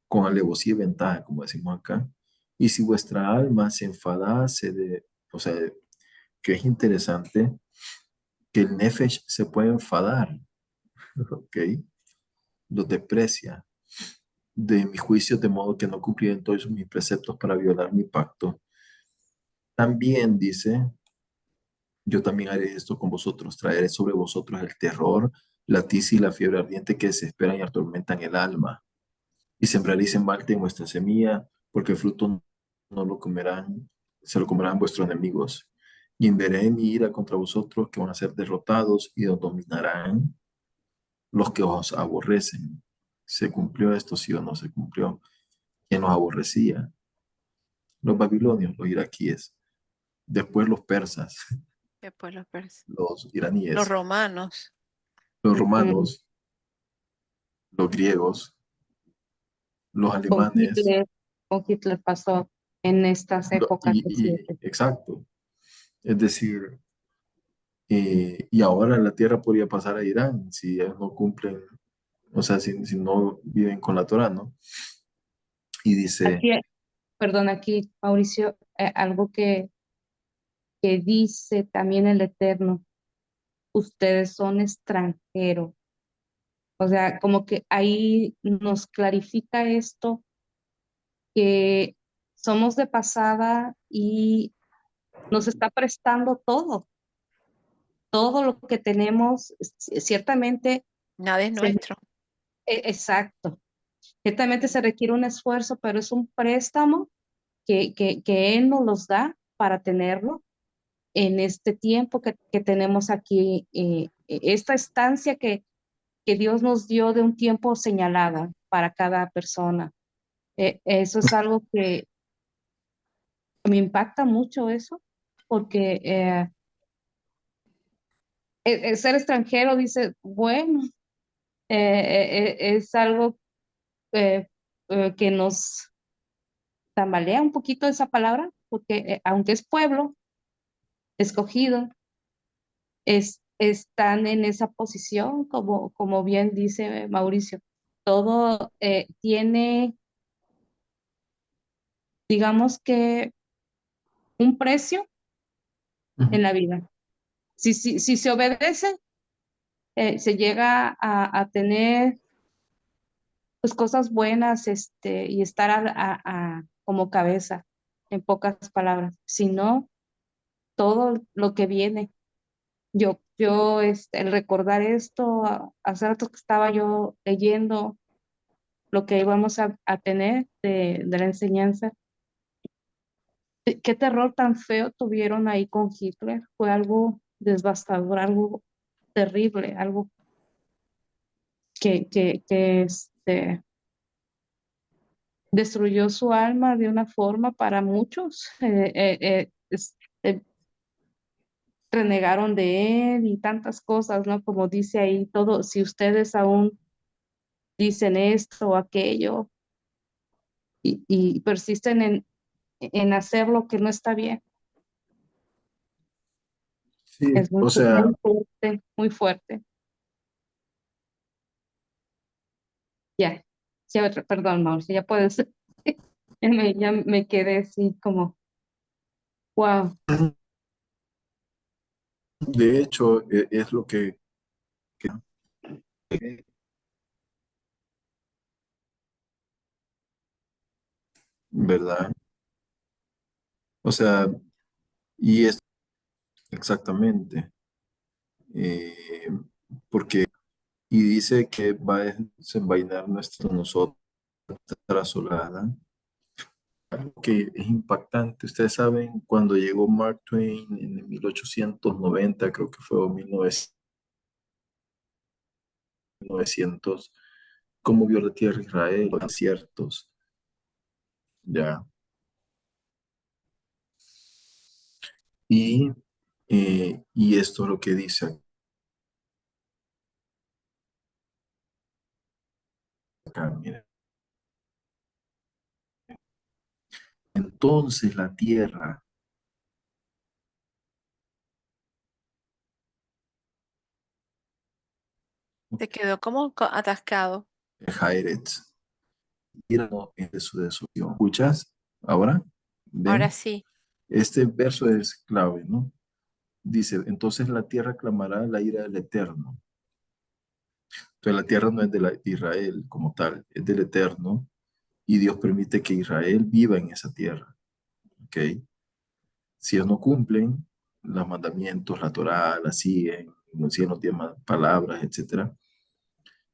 con alevosía y ventaja, como decimos acá, y si vuestra alma se enfadase o sea, que es interesante que el nefesh se puede enfadar, ¿ok? Los desprecia de mis juicios, de modo que no cumplieron todos mis preceptos para violar mi pacto. También dice, yo también haré esto con vosotros, traeré sobre vosotros el terror, la tiza y la fiebre ardiente que desesperan y atormentan el alma. Y sembraréis en Marte vuestra semilla, porque el fruto no lo comerán, se lo comerán vuestros enemigos. Y enviaré mi ira contra vosotros, que van a ser derrotados y os dominarán los que os aborrecen. ¿Se cumplió esto, sí o no se cumplió? ¿Quién los aborrecía? Los babilonios, los iraquíes, después los persas, después los los iraníes, romanos. los Mm. romanos, los griegos, los Con alemanes, Hitler, con Hitler pasó en estas épocas y recientes. exacto. Es decir, y ahora la tierra podría pasar a Irán si ellos no cumplen, o sea, si no viven con la Torah, ¿no? Y dice, Aquí, perdón, aquí, Mauricio, algo que dice también el Eterno, ustedes son extranjeros. O sea, como que ahí nos clarifica esto, que somos de pasada y nos está prestando todo lo que tenemos, ciertamente, Nada es se- nuestro. exacto, ciertamente se requiere un esfuerzo, pero es un préstamo que Él nos los da para tenerlo en este tiempo que tenemos aquí, esta estancia que Dios nos dio de un tiempo señalada para cada persona. Eso es algo que me impacta mucho eso, porque el ser extranjero dice, bueno, es algo eh, que nos tambalea un poquito esa palabra, porque aunque es pueblo escogido, están en esa posición, como bien dice Mauricio. Todo tiene, digamos que, un precio en ujú, la vida. Si se obedece, se llega a tener pues cosas buenas, y estar como cabeza. en pocas palabras, sino todo lo que viene. El recordar esto, hace rato que estaba yo leyendo lo que íbamos a tener de la enseñanza. ¿Qué terror tan feo tuvieron ahí con Hitler? Fue algo devastador, algo terrible, algo que destruyó su alma de una forma para muchos. Renegaron de él y tantas cosas, ¿no? Como dice ahí todo, si ustedes aún dicen esto o aquello y persisten en hacer lo que no está bien, Sí, es o sea, muy fuerte, muy fuerte. Ya, ya, perdón, Mauricio, ya puedes. Ya me quedé así como, wow, de hecho, es lo que- ¿verdad? O sea, y es exactamente, eh, porque, y dice que va a desenvainar nosotros asolada, algo que es impactante. Ustedes saben, cuando llegó Mark Twain en 1890, creo que fue, o 1900, cómo vio la tierra de Israel, los desiertos, ya. Y, y esto es lo que dice acá, miren. Entonces la tierra, Se quedó como atascado. Jaeret, de su destrucción. ¿Escuchas ahora? Ahora ¿Ven? sí. Este verso es clave, ¿no? Dice, entonces la tierra clamará la ira del Eterno. Entonces la tierra no es de Israel como tal, es del Eterno y Dios permite que Israel viva en esa tierra, ¿ok? Si ellos no cumplen los mandamientos, la Torá, la siguen, no siguen los 10 palabras, etcétera,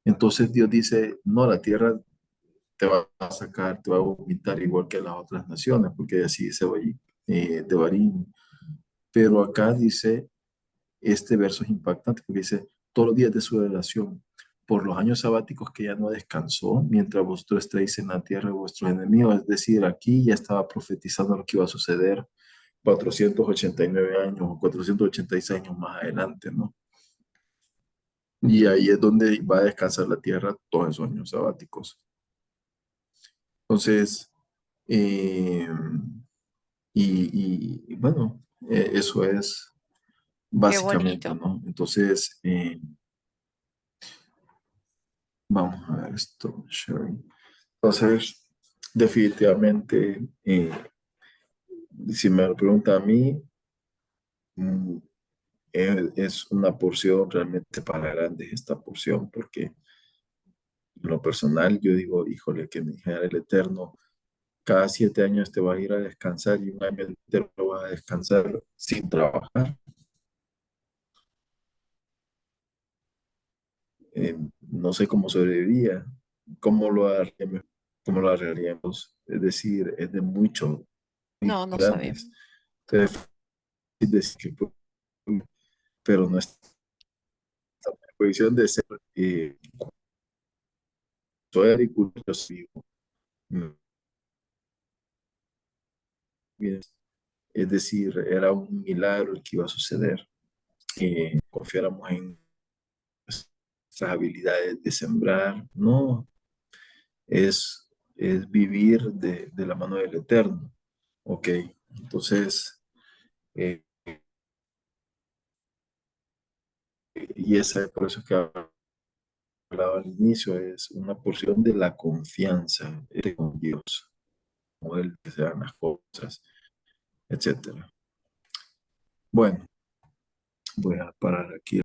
entonces Dios dice, no, la tierra te va a sacar, te va a vomitar igual que las otras naciones, porque así dice de Barín. Pero acá dice, este verso es impactante, porque dice, todos los días de su relación, por los años sabáticos que ya no descansó, mientras vosotros estáis en la tierra de vuestros enemigos, es decir, aquí ya estaba profetizando lo que iba a suceder 489 años o 486 años más adelante, ¿no? Y ahí es donde va a descansar la tierra todos esos años sabáticos. Entonces, eh, y bueno, eso es Qué básicamente, bonito. ¿no? Entonces, vamos a ver esto, sharing. Entonces, definitivamente, si me lo pregunta a mí, mm, es una porción realmente para grandes esta porción, porque en lo personal yo digo, híjole, que mi dijera el Eterno, cada 7 años te vas a ir a descansar y un año entero vas a descansar sin trabajar. No sé cómo sobreviviría, cómo lo haríamos, cómo lo haríamos. Es decir, es de mucho, muy No, no grandes. sabemos. Entonces, es decir, pero nuestra posición de ser soy agricultor, vivo. Es decir, era un milagro el que iba a suceder. Confiáramos en nuestras habilidades de sembrar, no, es vivir de la mano del Eterno. Ok, entonces, eh, y esa, por eso que hablaba al inicio, es una porción de la confianza con Dios, como Él desean las cosas, etcétera. Bueno, voy a parar aquí.